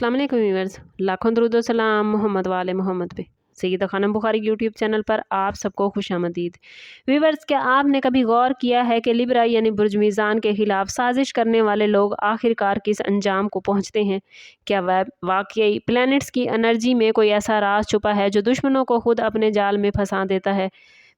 अस्सलाम वालेकुम व्यूअर्स, लाखों दरूद व सलाम मोहम्मद वाले मोहम्मद पे। सैयदा खानम बुखारी यूट्यूब चैनल पर आप सबको खुशामदीद। व्यूअर्स, क्या आपने कभी गौर किया है कि लिब्रा यानी बुर्ज मीज़ान के खिलाफ साजिश करने वाले लोग आखिरकार किस अंजाम को पहुंचते हैं? क्या वह वाकई प्लैनेट्स की एनर्जी में कोई ऐसा राज छुपा है जो दुश्मनों को खुद अपने जाल में फंसा देता है?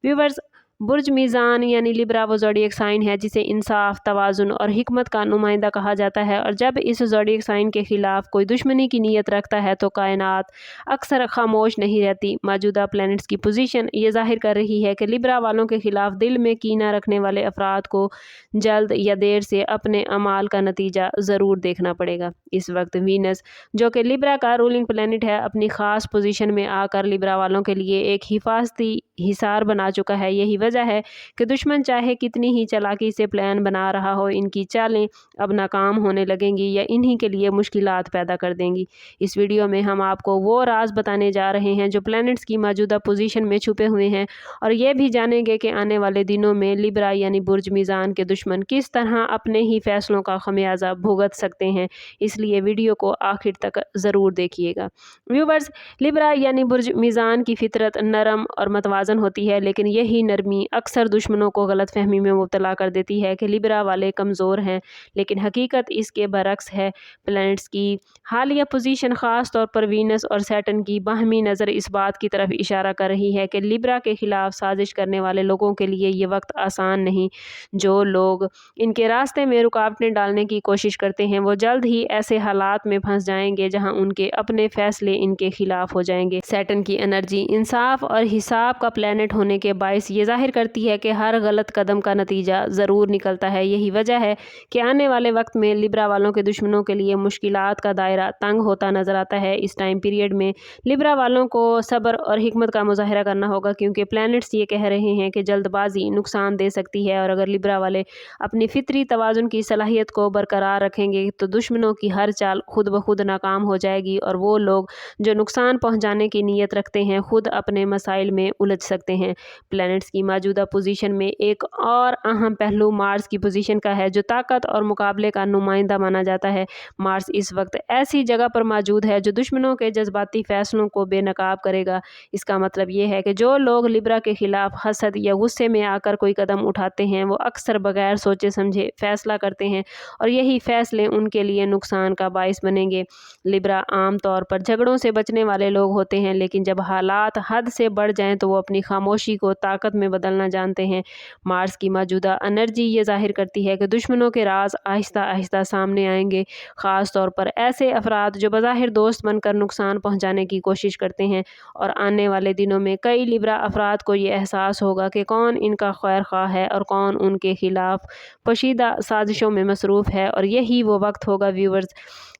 व्यूअर्स, बुर्ज मीज़ान यानी लिब्रा वो ज़ोडिएक साइन है जिसे इंसाफ, तवाज़ुन और हिकमत का नुमाइंदा कहा जाता है, और जब इस ज़ोडिएक साइन के ख़िलाफ़ कोई दुश्मनी की नीयत रखता है तो कायनात अक्सर खामोश नहीं रहती। मौजूदा प्लैनेट्स की पोजीशन ये ज़ाहिर कर रही है कि लिब्रा वालों के ख़िलाफ़ दिल में कीना रखने वाले अफराद को जल्द या देर से अपने अमाल का नतीजा ज़रूर देखना पड़ेगा। इस वक्त वीनस, जो कि लिब्रा का रूलिंग प्लैनेट है, अपनी ख़ास पोजीशन में आकर लिब्रा वालों के लिए एक हिफाजती हिसार बना चुका है। यही वजह है कि दुश्मन चाहे कितनी ही चालाकी से प्लान बना रहा हो, इनकी चालें अब नाकाम होने लगेंगी या इन्हीं के लिए मुश्किलात पैदा कर देंगी। इस वीडियो में हम आपको वो राज बताने जा रहे हैं जो प्लैनेट्स की मौजूदा पोजीशन में छुपे हुए हैं, और ये भी जानेंगे कि आने वाले दिनों में लिब्रा यानी बुर्ज मीज़ान के दुश्मन किस तरह अपने ही फैसलों का खमियाजा भुगत सकते हैं। इसलिए वीडियो को आखिर तक ज़रूर देखिएगा। व्यूवर्स, लिब्रा यानी बुर्ज मीज़ान की फितरत नरम और मतवाज़न होती है, लेकिन यही नरमी अक्सर दुश्मनों को गलतफहमी में मुब्तला कर देती है कि लिब्रा वाले कमज़ोर हैं, लेकिन हकीकत इसके बरक्स है। प्लैनेट्स की हालिया पोजीशन ख़ास तौर पर वीनस और सैटर्न की बाहमी नज़र इस बात की तरफ इशारा कर रही है कि लिब्रा के ख़िलाफ़ साजिश करने वाले लोगों के लिए ये वक्त आसान नहीं। जो लोग इनके रास्ते में रुकावटें डालने की कोशिश करते हैं वो जल्द ही ऐसे हालात में फंस जाएंगे जहां उनके अपने फैसले इनके खिलाफ हो जाएंगे। सैटर्न की एनर्जी इंसाफ और हिसाब का प्लैनेट होने के बायस ये जाहिर करती है कि हर गलत कदम का नतीजा ज़रूर निकलता है। यही वजह है कि आने वाले वक्त में लिब्रा वालों के दुश्मनों के लिए मुश्किलात का दायरा तंग होता नज़र आता है। इस टाइम पीरियड में लिब्रा वालों को सब्र और हिकमत का मुजाहरा करना होगा, क्योंकि प्लैनेट्स ये कह रहे हैं कि जल्दबाजी नुकसान दे सकती है, और अगर लिब्रा वाले अपनी फितरी तवाज़ुन की सलाहियत को बरकरार रखेंगे तो दुश्मनों की हर चाल खुद ब खुद नाकाम हो जाएगी, और वो लोग जो नुकसान पहुँचाने की नीयत रखते हैं खुद अपने मसाइल में उलझ सकते हैं। प्लैनेट्स की मौजूदा पोजीशन में एक और अहम पहलू मार्स की पोजीशन का है, जो ताकत और मुकाबले का नुमाइंदा माना जाता है। मार्स इस वक्त ऐसी जगह पर मौजूद है जो दुश्मनों के जज्बाती फैसलों को बेनकाब करेगा। इसका मतलब ये है कि जो लोग लिब्रा के खिलाफ हसद या गुस्से में आकर कोई कदम उठाते हैं वो अक्सर बगैर सोचे समझे फैसला करते हैं, और यही फैसले उनके लिए नुकसान का बायस बनेंगे। लिब्रा आम तौर पर झगड़ों से बचने वाले लोग होते हैं, लेकिन जब हालात हद से बढ़ जाएं तो वो अपनी खामोशी को ताकत में बदलना जानते हैं। मार्स की मौजूदा एनर्जी ये जाहिर करती है कि दुश्मनों के राज आहिस्ता आहिस्ता सामने आएंगे, ख़ास तौर पर ऐसे अफराद जो बज़ाहिर दोस्त बनकर नुकसान पहुंचाने की कोशिश करते हैं। और आने वाले दिनों में कई लिब्रा अफराद को ये एहसास होगा कि कौन इनका खैर ख्वाह है और कौन उनके खिलाफ पोशीदा साजिशों में मसरूफ़ है। और यही वो वक्त होगा व्यूवर्स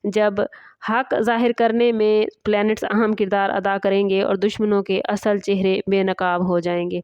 जब हक ज़ाहिर करने में प्लैनेट्स अहम किरदार अदा करेंगे और दुश्मनों के असल चेहरे बेनकाब हो जाएंगे।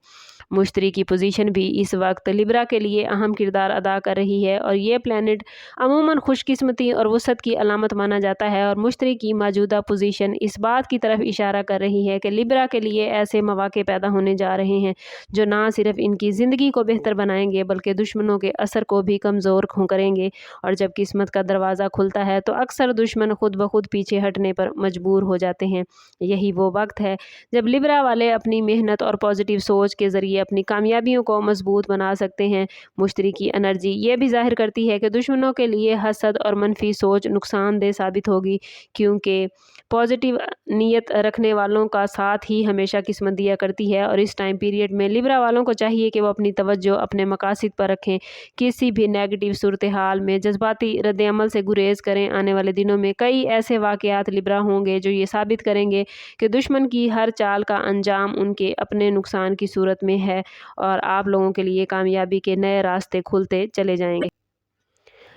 मुश्तरी की पोजीशन भी इस वक्त लिब्रा के लिए अहम किरदार अदा कर रही है, और ये प्लैनेट अमूमन खुशकिस्मती और वसअत की अलामत माना जाता है। और मुश्तरी की मौजूदा पोजीशन इस बात की तरफ इशारा कर रही है कि लिब्रा के लिए ऐसे मौके पैदा होने जा रहे हैं जो ना सिर्फ इनकी ज़िंदगी को बेहतर बनाएंगे बल्कि दुश्मनों के असर को भी कमज़ोर करेंगे। और जब किस्मत का दरवाज़ा खुलता है तो अक्सर दुश्मन खुद ब खुद पीछे हटने पर मजबूर हो जाते हैं। यही वो वक्त है जब लिब्रा वाले अपनी मेहनत और पॉजिटिव सोच के ज़रिए अपनी कामयाबियों को मजबूत बना सकते हैं। मुश्तरी की एनर्जी ये भी जाहिर करती है कि दुश्मनों के लिए हसद और मनफी सोच नुकसानदेह साबित होगी, क्योंकि पॉजिटिव नीयत रखने वालों का साथ ही हमेशा किस्मत दिया करती है। और इस टाइम पीरियड में लिब्रा वालों को चाहिए कि वो अपनी तवज्जो अपने मकासद पर रखें, किसी भी नेगेटिव सूरत हाल में जज्बाती रद्द-ए-अमल से गुरेज करें। आने वाले दिनों में कई ऐसे वाक़यात लिब्रा होंगे जो ये साबित करेंगे कि दुश्मन की हर चाल का अंजाम उनके अपने नुकसान की सूरत में है, और आप लोगों के लिए कामयाबी के नए रास्ते खुलते चले जाएंगे।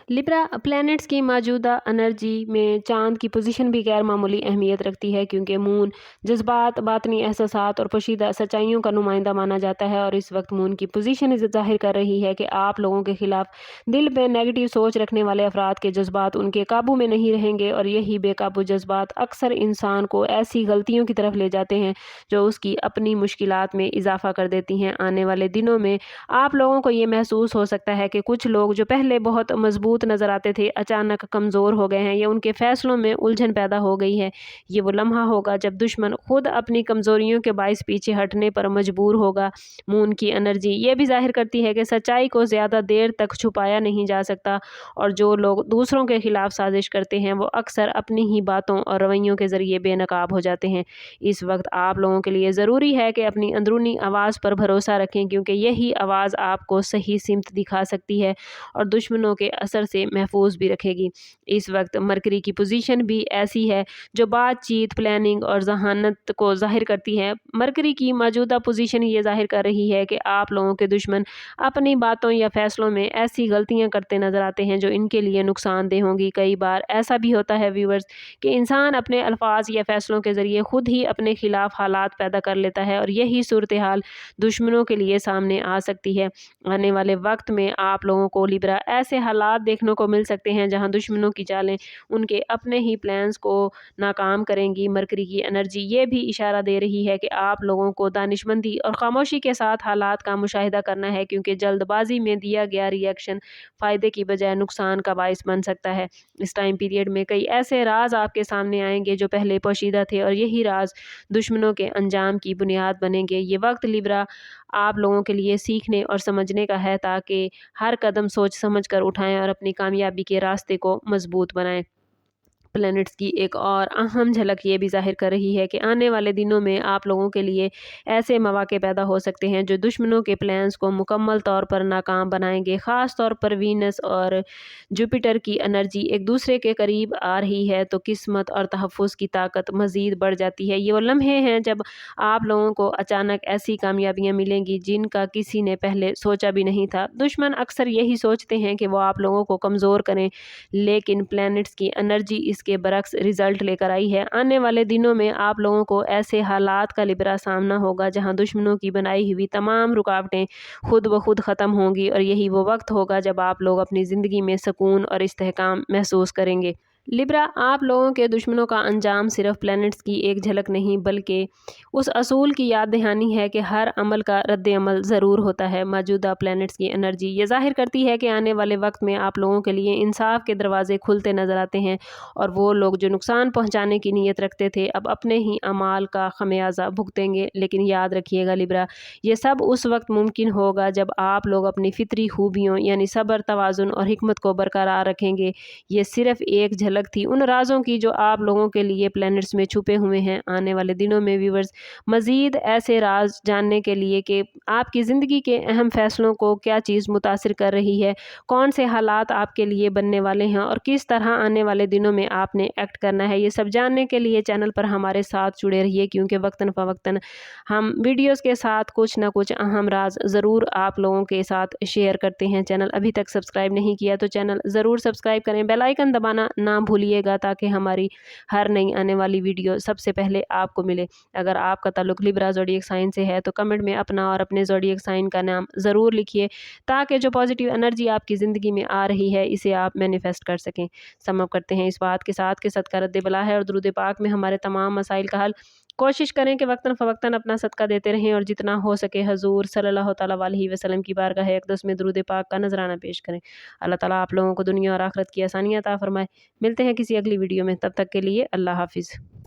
लिब्रा प्लैनेट्स की मौजूदा एनर्जी में चांद की पोजीशन भी गैर मामूली अहमियत रखती है, क्योंकि मून जज्बात, बातनी एहसासात और पोशीदा सच्चाइयों का नुमाइंदा माना जाता है। और इस वक्त मून की पोजीशन जाहिर कर रही है कि आप लोगों के खिलाफ दिल में नेगेटिव सोच रखने वाले अफराद के जज्बात उनके काबू में नहीं रहेंगे, और यही बेकाबू जज्बात अक्सर इंसान को ऐसी गलतियों की तरफ ले जाते हैं जो उसकी अपनी मुश्किलात में इजाफा कर देती हैं। आने वाले दिनों में आप लोगों को ये महसूस हो सकता है कि कुछ लोग जो पहले बहुत मजबूत मजबूत नज़र आते थे अचानक कमज़ोर हो गए हैं या उनके फ़ैसलों में उलझन पैदा हो गई है। ये वो लम्हा होगा जब दुश्मन खुद अपनी कमज़ोरियों के बाइस पीछे हटने पर मजबूर होगा। मून की एनर्जी ये भी ज़ाहिर करती है कि सच्चाई को ज़्यादा देर तक छुपाया नहीं जा सकता और जो लोग दूसरों के खिलाफ साजिश करते हैं वो अक्सर अपनी ही बातों और रवैयों के ज़रिए बेनकाब हो जाते हैं। इस वक्त आप लोगों के लिए ज़रूरी है कि अपनी अंदरूनी आवाज़ पर भरोसा रखें, क्योंकि यही आवाज़ आपको सही सिमत दिखा सकती है और दुश्मनों के असर से महफूज भी रखेगी। इस वक्त मरकरी की पोजीशन भी ऐसी है जो बातचीत, प्लानिंग और जहानत को ज़ाहिर करती है। मरकरी की मौजूदा पोजीशन ये ज़ाहिर कर रही है कि आप लोगों के दुश्मन अपनी बातों या फैसलों में ऐसी गलतियां करते नज़र आते हैं जो इनके लिए नुकसानदेह होंगी। कई बार ऐसा भी होता है व्यूवर्स कि इंसान अपने अल्फाज या फैसलों के ज़रिए खुद ही अपने खिलाफ हालात पैदा कर लेता है और यही सूरत हाल दुश्मनों के लिए सामने आ सकती है। आने वाले वक्त में आप लोगों को लिब्रा ऐसे हालात देखने को मिल सकते हैं जहां दुश्मनों की चालें उनके अपने ही प्लान्स को नाकाम करेंगी। मरकरी की एनर्जी ये भी इशारा दे रही है कि आप लोगों को दानिशमंदी और खामोशी के साथ हालात का मुशाहिदा करना है, क्योंकि जल्दबाजी में दिया गया रिएक्शन फ़ायदे की बजाय नुकसान का बाइस बन सकता है। इस टाइम पीरियड में कई ऐसे राज आपके सामने आएंगे जो पहले पोशीदा थे और यही राज दुश्मनों के अंजाम की बुनियाद बनेंगे। ये वक्त लिब्रा आप लोगों के लिए सीखने और समझने का है, ताकि हर कदम सोच समझ कर उठाएं और अपनी कामयाबी के रास्ते को मजबूत बनाएं। प्लैनेट्स की एक और अहम झलक ये भी ज़ाहिर कर रही है कि आने वाले दिनों में आप लोगों के लिए ऐसे मौके पैदा हो सकते हैं जो दुश्मनों के प्लान्स को मुकम्मल तौर पर नाकाम बनाएंगे। ख़ास तौर पर वीनस और जुपिटर की एनर्जी एक दूसरे के करीब आ रही है तो किस्मत और तहफ़्फ़ुज़ की ताकत मज़ीद बढ़ जाती है। ये वो लम्हे हैं जब आप लोगों को अचानक ऐसी कामयाबियाँ मिलेंगी जिनका किसी ने पहले सोचा भी नहीं था। दुश्मन अक्सर यही सोचते हैं कि वो आप लोगों को कमज़ोर करें, लेकिन प्लैनेट्स की एनर्जी इसके बरक्स रिजल्ट लेकर आई है। आने वाले दिनों में आप लोगों को ऐसे हालात का लिब्रा सामना होगा जहां दुश्मनों की बनाई हुई तमाम रुकावटें खुद ब खुद ख़त्म होंगी और यही वो वक्त होगा जब आप लोग अपनी ज़िंदगी में सुकून और इस्तेहकाम महसूस करेंगे। लिब्रा, आप लोगों के दुश्मनों का अंजाम सिर्फ प्लैनेट्स की एक झलक नहीं बल्कि उस असूल की याद दहानी है कि हर अमल का रद्द अमल ज़रूर होता है। मौजूदा प्लैनेट्स की एनर्जी ये ज़ाहिर करती है कि आने वाले वक्त में आप लोगों के लिए इंसाफ के दरवाजे खुलते नज़र आते हैं और वो लोग जो नुकसान पहुँचाने की नीयत रखते थे अब अपने ही अमाल का खमियाजा भुगतेंगे। लेकिन याद रखिएगा लिब्रा, ये सब उस वक्त मुमकिन होगा जब आप लोग अपनी फितरी खूबियों यानी सब्र, तवाज़ुन और हिकमत को बरकरार रखेंगे। ये सिर्फ एक झलक थी उन राजों की जो आप लोगों के लिए प्लैनेट्स में छुपे हुए हैं। आने वाले दिनों में व्यूवर्स मज़ीद ऐसे राज जानने के लिए कि आपकी ज़िंदगी के अहम फैसलों को क्या चीज़ मुतासिर कर रही है, कौन से हालात आपके लिए बनने वाले हैं और किस तरह आने वाले दिनों में आपने एक्ट करना है, ये सब जानने के लिए चैनल पर हमारे साथ जुड़े रहिए, क्योंकि वक्तन फ़वक्तन हम वीडियोज़ के साथ कुछ ना कुछ अहम राज ज़रूर आप लोगों के साथ शेयर करते हैं। चैनल अभी तक सब्सक्राइब नहीं किया तो चैनल ज़रूर सब्सक्राइब करें, बेल आइकन दबाना ना भूलिएगा ताकि हमारी हर नई आने वाली वीडियो सबसे पहले आपको मिले। अगर आपका ताल्लुक लिब्रा ज़ोडिएक साइन से है तो कमेंट में अपना और अपने ज़ोडिएक साइन का नाम ज़रूर लिखिए, ताकि जो पॉजिटिव एनर्जी आपकी ज़िंदगी में आ रही है इसे आप मैनिफेस्ट कर सकें। समअप करते हैं इस बात के साथ कि सदका रद्द बला है और दुरूद पाक में हमारे तमाम मसाइल का हल। कोशिश करें कि वक्तन फ़वक्तन अपना सदका देते रहें और जितना हो सके हजूर सल्लल्लाहु तआला अलैहि वसल्लम की बारगाह अक़दस में दुरूद पाक का नजराना पेश करें। अल्लाह ताला आप लोगों को दुनिया और आखिरत की आसानियाँ अता फरमाए। मिलते हैं किसी अगली वीडियो में, तब तक के लिए अल्लाह हाफिज़।